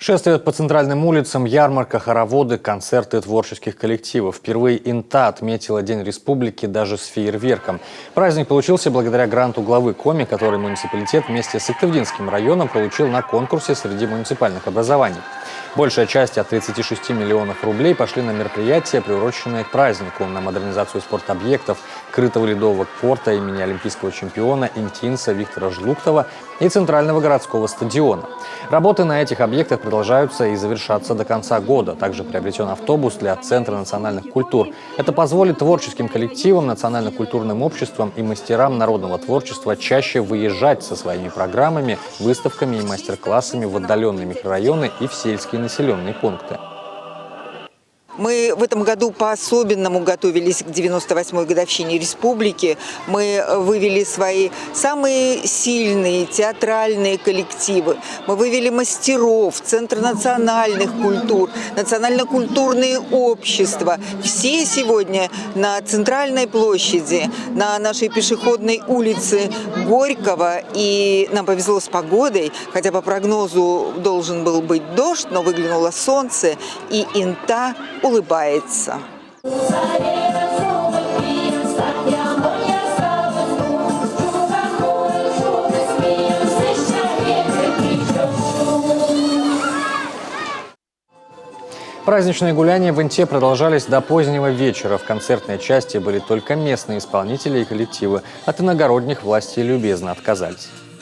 Шествия по центральным улицам, ярмарка, хороводы, концерты творческих коллективов. Впервые ИНТА отметила День Республики даже с фейерверком. Праздник получился благодаря гранту главы Коми, который муниципалитет вместе с Сыктывдинским районом получил на конкурсе среди муниципальных образований. Большая часть от 36 миллионов рублей пошли на мероприятия, приуроченные к празднику, на модернизацию спортобъектов, крытого ледового порта имени олимпийского чемпиона интинца Виктора Жлуктова и Центрального городского стадиона. Работы на этих объектах продолжаются и завершатся до конца года. Также приобретен автобус для Центра национальных культур. Это позволит творческим коллективам, национально-культурным обществам и мастерам народного творчества чаще выезжать со своими программами, выставками и мастер-классами в отдаленные микрорайоны и в сельские населенные пункты. Мы в этом году по-особенному готовились к 98-й годовщине республики. Мы вывели свои самые сильные театральные коллективы. Мы вывели мастеров, Центр национальных культур, национально-культурные общества. Все сегодня на центральной площади, на нашей пешеходной улице Горького. И нам повезло с погодой, хотя по прогнозу должен был быть дождь, но выглянуло солнце, и ИНТА улыбается. Праздничные гуляния в ИНТе продолжались до позднего вечера. В концертной части были только местные исполнители и коллективы. От иногородних власти любезно отказались.